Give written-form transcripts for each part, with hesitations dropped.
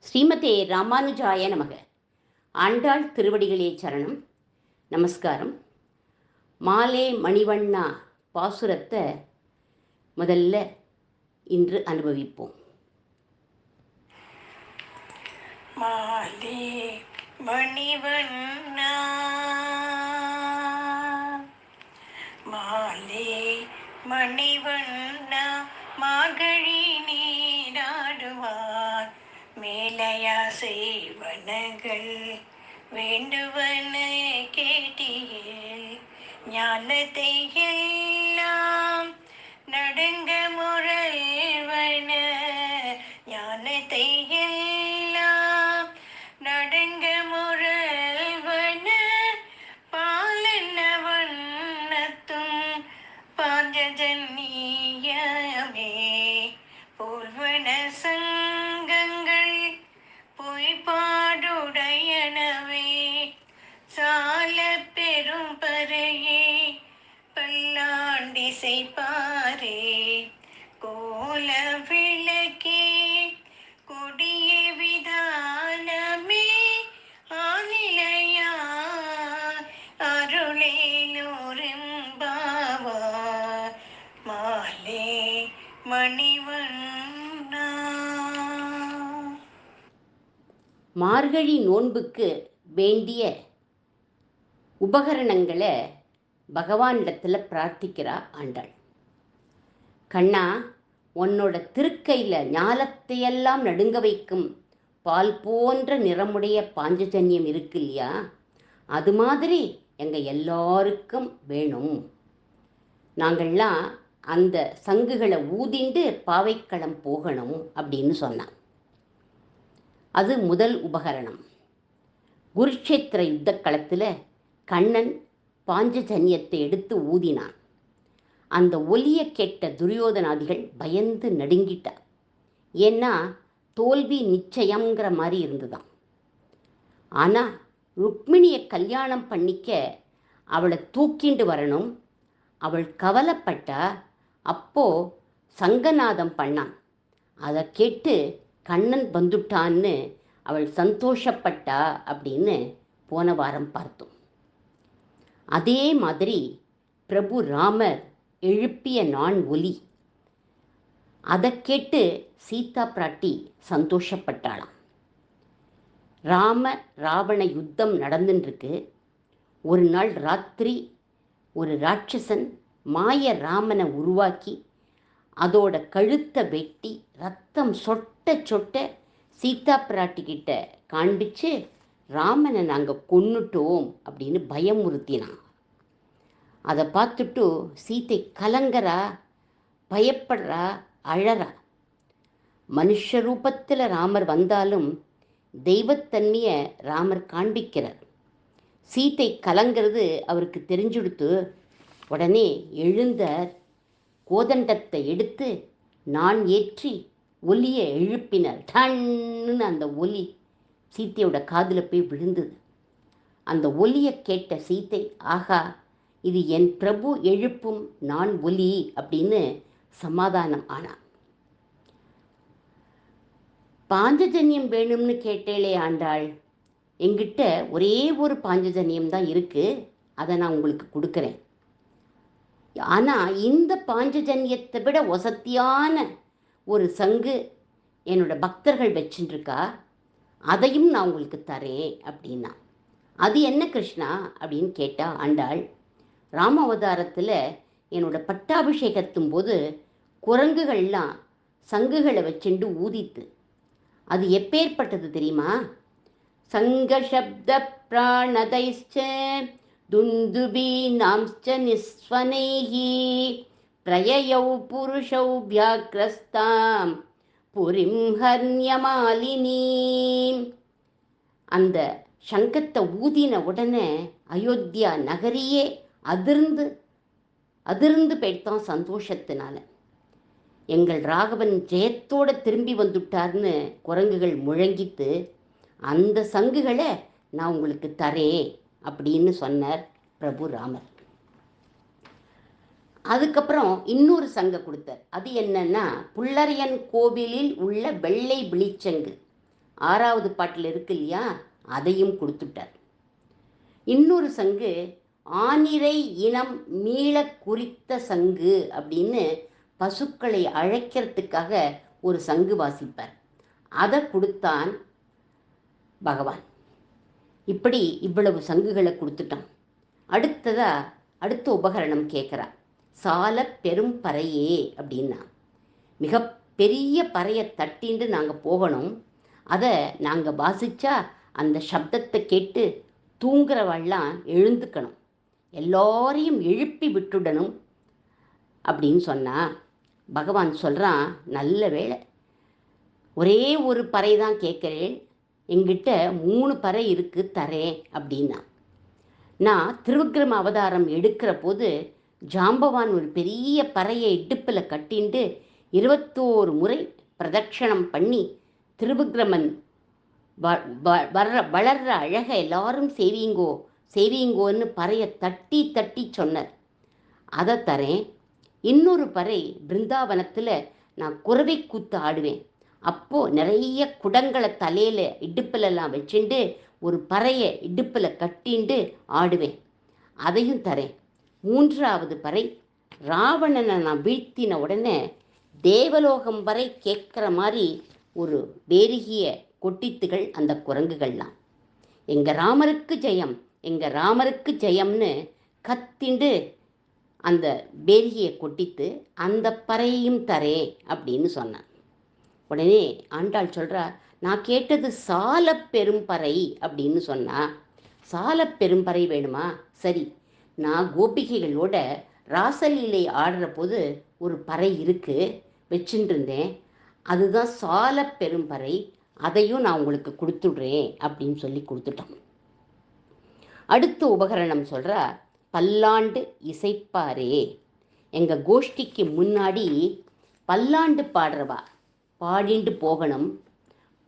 ஸ்ரீமதே ராமானுஜாய நமக. ஆண்டாள் திருவடிகளே சரணம். நமஸ்காரம். மாலே மணிவண்ணா பாசுரத்தை முதல்ல இன்று அனுபவிப்போம். மாலே மணிவண்ணா, மாலே மணிவண்ணா, மார்கழி நீராடுவார் மேலையா செய்வனகள் வேண்டுவன கேட்டியேல் ஞானத்தை எல்லாம் நடுங்க முரல்வன, ஞானத்தை எல்லாம் நடுங்க முரல்வன, பாலன வண்ணத்தும் பாஞ்சஜன்யமே போல்வன சங்கங்கள் பொய்பாடுடையனவே சால பெரும் பறையே பல்லாண்டிசை பாரே கோல விளக்கே கொடிய விதானமே ஆனிலையா அருளேலோரெம்பாவார் மாலே மணிவண்ணா. மார்கழி நோன்புக்கு வேண்டிய உபகரணங்களை பகவானிடத்தில் பிரார்த்திக்கிறா ஆண்டாள். கண்ணா, உன்னோட திருக்கையில் ஞாலத்தையெல்லாம் நடுங்க வைக்கும் பால் போன்ற நிறமுடைய பாஞ்சஜன்யம் இருக்கு இல்லையா, அது மாதிரி எங்கள் எல்லாருக்கும் வேணும். நாங்கள்லாம் அந்த சங்குகளை ஊதிண்டு பாவைக்களம் போகணும் அப்படின்னு சொன்னான். அது முதல் உபகரணம். குருட்சேத்திர யுத்த களத்தில் கண்ணன் பாஞ்சஜன்யத்தை எடுத்து ஊதினான். அந்த ஒலியை கேட்ட துரியோதனாதிகள் பயந்து நடுங்கிட்டார். ஏன்னா தோல்வி நிச்சயங்கிற மாதிரி இருந்துதான். ஆனால் ருக்மிணியை கல்யாணம் பண்ணிக்க அவளை தூக்கிண்டு வரணும். அவள் கவலைப்பட்டா. அப்போ சங்கநாதம் பண்ணான். அதை கேட்டு கண்ணன் வந்துட்டான்னு அவள் சந்தோஷப்பட்டா அப்படின்னு போன வாரம் பார்த்தோம். அதே மாதிரி பிரபு ராமர் எழுப்பிய நான் ஒலி, அதை கேட்டு சீதா பிராட்டி சந்தோஷப்பட்டாளாம். ராவண யுத்தம் நடந்துருக்கு. ஒரு நாள் ராத்திரி ஒரு ராட்சசன் மாய ராமனை உருவாக்கி அதோட கழுத்தை வெட்டி ரத்தம் சொட்ட சொட்ட சீதா பிராட்டி கிட்ட காண்பிச்சு ராமனை நாங்கள் கொன்னுட்டோம் அப்படின்னு பயமுறுத்தினான். அதை பார்த்துட்டு சீதை கலங்கரா, பயப்படுறா, அழறா. மனுஷ ரூபத்தில் ராமர் வந்தாலும் தெய்வத்தன்மையை ராமர் காண்பிக்கிறார். சீதை கலங்கிறது அவருக்கு தெரிஞ்சுடுத்து. உடனே எழுந்த கோதண்டத்தை எடுத்து நான் ஏற்றி ஒலியை எழுப்பினார். டன்னு அந்த ஒலி சீத்தையோட காதில் போய் விழுந்தது. அந்த ஒலியை கேட்ட சீத்தை, ஆகா, இது என் பிரபு எழுப்பும் நான் ஒலி அப்படின்னு சமாதானம் ஆனான். பாஞ்சஜன்யம் வேணும்னு கேட்டேளே ஆண்டாள், எங்கிட்ட ஒரே ஒரு பாஞ்சஜன்யம் தான் இருக்குது, அதை நான் உங்களுக்கு கொடுக்குறேன். ஆனால் இந்த பாஞ்சஜன்யத்தை விட வசத்தியான ஒரு சங்கு என்னோட பக்தர்கள் வச்சுருக்கா, அதையும் நான் உங்களுக்கு தரேன் அப்படின்னா. அது என்ன கிருஷ்ணா அப்படின்னு கேட்டா ஆண்டாள். ராம அவதாரத்தில் என்னோட பட்டாபிஷேகத்தும் போது குரங்குகள்லாம் சங்குகளை வச்சுண்டு ஊதித்து. அது எப்பேற்பட்டது தெரியுமா? சங்கசப்த பிராணதைச்ச துந்துபீனாம்ச்ச நிஸ்வனைஹி பிரயயௌ புருஷௌ வியாக்ரஸ்தாம் புரிம் ஹர்ன்யமாலினீம். அந்த சங்கத்தை ஊதின உடனே அயோத்தியா நகரியே அதிர்ந்து போயிட்டான் சந்தோஷத்தினால. எங்கள் ராகவன் ஜெயத்தோடு திரும்பி வந்துட்டார்னு குரங்குகள் முழங்கித்து. அந்த சங்குகளை நான் உங்களுக்கு தரேன் அப்படின்னு சொன்னார் பிரபு ராமர். அதுக்கப்புறம் இன்னொரு சங்கை கொடுத்தார். அது என்னன்னா, புல்லரையன் கோவிலில் உள்ள வெள்ளை விழிச்சங்கு. 6வது பாட்டில் இருக்கு இல்லையா, அதையும் கொடுத்துட்டார். இன்னொரு சங்கு ஆனிரை இனம் மீள குறித்த சங்கு அப்படின்னு பசுக்களை அழைக்கிறதுக்காக ஒரு சங்கு வாசிப்பார். அதை கொடுத்தான் பகவான். இப்படி இவ்வளவு சங்குகளை கொடுத்துட்டான். அடுத்த உபகரணம் கேட்குறா. சால பெரும் பறையே அப்படின்னா, மிக பெரிய பறையை தட்டின்னு நாங்கள் போகணும். அதை நாங்கள் வாசித்தா அந்த சப்தத்தை கேட்டு தூங்குறவெல்லாம் எழுந்துக்கணும், எல்லோரையும் எழுப்பி விட்டுடணும் அப்படின்னு சொன்னா, பகவான் சொல்கிறான், நல்ல வேளை, ஒரே ஒரு பறை தான் கேட்குறேன், எங்கிட்ட 3 பறை இருக்கு, தரேன் அப்படின்னா. நான் திருவிக்ரம அவதாரம் எடுக்கிற போது ஜாம்பவான் ஒரு பெரிய பறையை இடுப்பில் கட்டிண்டு 21 முறை பிரதட்சணம் பண்ணி திருவிக்ரமன் வளர்ற அழக எல்லாரும் சேவிங்கோன்னு பறையை தட்டி தட்டி சொன்னார். அதை தரேன். இன்னொரு பறை பிருந்தாவனத்தில் நான் குறவை கூத்து ஆடுவேன். அப்போது நிறைய குடங்களை தலையில் இடுப்பிலெல்லாம் வச்சுட்டு ஒரு பறையை இடுப்பில் கட்டிண்டு ஆடுவேன். அதையும் தரேன். 3வது பறை, ராவணனை நான் வீழ்த்தின உடனே தேவலோகம் வரை கேட்குற மாதிரி ஒரு பேரிகிய கொட்டித்துகள் அந்த குரங்குகள்லாம். எங்கள் ராமருக்கு ஜெயம், எங்கள் ராமருக்கு ஜெயம்னு கத்திண்டு அந்த பேரிகியை கொட்டித்து அந்த பறையையும் தரேன் அப்படின்னு சொன்னான். உடனே ஆண்டாள் சொல்கிறா, நான் கேட்டது சால பெரும்பறை அப்படின்னு சொன்னா. சால பெரும்பறை வேணுமா? சரி, நான் கோபிகைகளோட ராசலீலை ஆடுற போது ஒரு பறை இருக்கு, வச்சுட்டு இருந்தேன், அதுதான் சால பெரும்பறை, அதையும் நான் உங்களுக்கு கொடுத்துடுறேன் அப்படின்னு சொல்லி கொடுத்துட்டோம். அடுத்த உபகரணம் சொல்கிறா, பல்லாண்டு இசைப்பாரே. எங்கள் கோஷ்டிக்கு முன்னாடி பல்லாண்டு பாடுறவா பாடிண்டு போகணும்.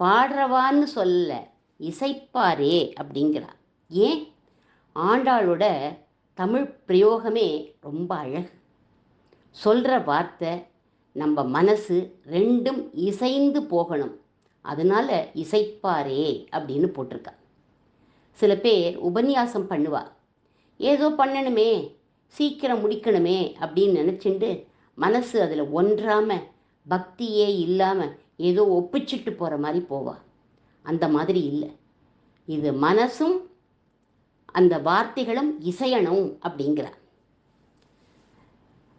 பாடுறவான்னு சொல்ல, இசைப்பாரே அப்படிங்கிறா. ஏன்? ஆண்டாளோட தமிழ் பிரயோகமே ரொம்ப அழகு. சொல்கிற வார்த்தை நம்ம மனசு ரெண்டும் இசைந்து போகணும். அதனால இசைப்பாரே அப்படின்னு போட்டிருக்கா. சில பேர் உபன்யாசம் பண்ணுவா, ஏதோ பண்ணணுமே, சீக்கிரம் முடிக்கணுமே அப்படின்னு நினச்சிண்டு மனசு அதில் ஒன்றாமல் பக்தியே இல்லாமல் ஏதோ ஒப்பிச்சிட்டு போகிற மாதிரி போவா. அந்த மாதிரி இல்லை. இது மனசும் அந்த வார்த்தைகளும் இசையணும் அப்படிங்கிறார்.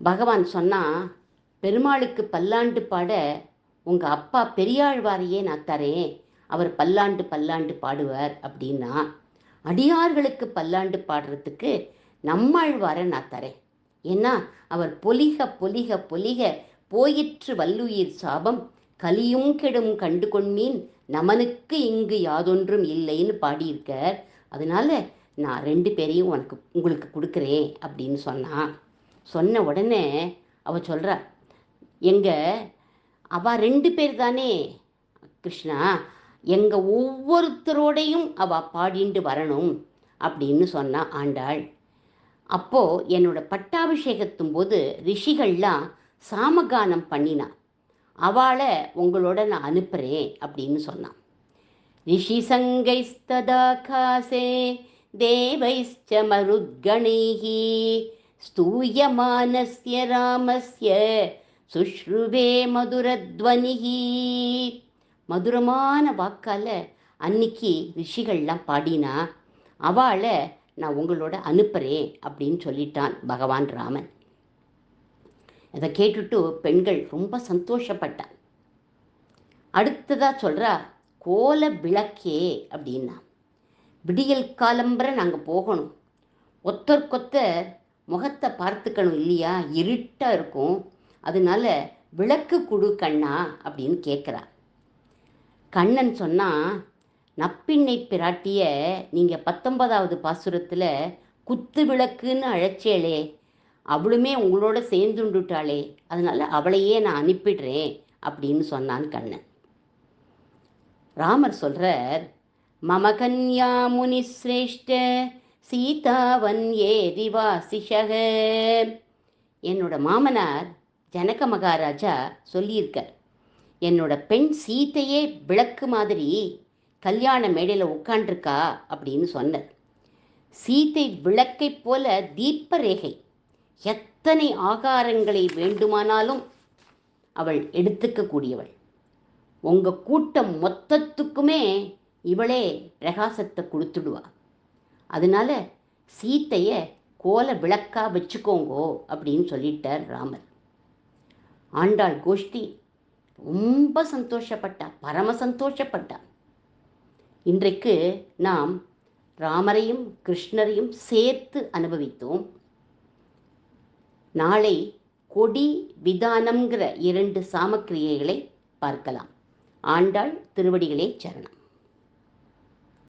பகவான் சொன்னால், பெருமாளுக்கு பல்லாண்டு பாட உங்கள் அப்பா பெரியாழ்வாரையே நான் தரேன், அவர் பல்லாண்டு பாடுவார் அப்படின்னா, அடியார்களுக்கு பல்லாண்டு பாடுறதுக்கு நம்மாழ்வாரை நான் தரேன். ஏன்னா அவர் பொலிக பொலிக பொலிக போயிற்று வல்லுயிர் சாபம் கலியும் கெடும் கண்டு கொண்மீன் நமனுக்கு இங்கு யாதொன்றும் இல்லைன்னு பாடியிருக்கார். அதனால நான் 2 பேரையும் உங்களுக்கு கொடுக்குறேன் அப்படின்னு சொன்ன உடனே அவ சொல்கிறா, அவ 2 பேர் தானே கிருஷ்ணா, எங்கள் ஒவ்வொருத்தரோடையும் அவள் பாடிண்டு வரணும் அப்படின்னு சொன்னா ஆண்டாள். அப்போது என்னோட பட்டாபிஷேகத்தும் போது ரிஷிகள்லாம் சாமகானம் பண்ணினா, அவளை உங்களோட நான் அனுப்புகிறேன் அப்படின்னு சொன்னான். ரிஷி சங்கைஸ்ததா காசே தேவைஸ்ச மருத்கணைஹி ஸ்தூயமானஸ்ய ராமஸ்ய சுஷ்ருவே மதுரத்வனிஹி. மதுரமான வாக்கால அன்னைக்கு ரிஷிகள்லாம் பாடினா, அவளை நான் உங்களோட அனுப்புகிறேன் அப்படின்னு சொல்லிட்டான் பகவான் ராமன். அதை கேட்டுட்டு பெண்கள் ரொம்ப சந்தோஷப்பட்டான். அடுத்ததாக சொல்கிறா, கோல விளக்கே அப்படின்னா, விடியல் காலம்பரை நாங்கள் போகணும், ஒத்தருக்கொத்தர் முகத்தை பார்த்துக்கணும் இல்லையா, இருட்டாக இருக்கும், அதனால விளக்கு கொடு கண்ணா அப்படின்னு கேட்குறா. கண்ணன் சொன்னால், நப்பிண்ணை பிராட்டிய நீங்கள் 19வது பாசுரத்தில் குத்து விளக்குன்னு அழைச்சேளே, அவளுமே உங்களோட சேர்ந்துண்டுட்டாளே, அதனால அவளையே நான் அனுப்பிடுறேன் அப்படின்னு சொன்னான் கண்ணன். ராமர் சொல்கிறார், மம கன்யா முனிஸ்ரேஷ்ட சீதாவன் ஏதி வாசிஷக. என்னோட மாமனார் ஜனக மகாராஜா சொல்லியிருக்கார், என்னோட பெண் சீத்தையே விளக்கு மாதிரி கல்யாண மேடையில் உட்காண்டிருக்கா அப்படின்னு சொன்னார். சீத்தை விளக்கைப் போல தீப ரேகை, எத்தனை ஆகாரங்களை வேண்டுமானாலும் அவள் எடுத்துக்க கூடியவள். உங்கள் கூட்டம் மொத்தத்துக்குமே இவளே பிரகாசத்தை கொடுத்துடுவா. அதனால சீத்தைய கோல விளக்கா வச்சுக்கோங்கோ அப்படின்னு சொல்லிட்டார் ராமர். ஆண்டாள் கோஷ்டி ரொம்ப சந்தோஷப்பட்டா, பரம சந்தோஷப்பட்டா. இன்றைக்கு நாம் ராமரையும் கிருஷ்ணரையும் சேர்த்து அனுபவித்தோம். நாளை கொடி விதானம்ங்கிற 2 சாமக்கிரியைகளை பார்க்கலாம். ஆண்டாள் திருவடிகளே சரணம்.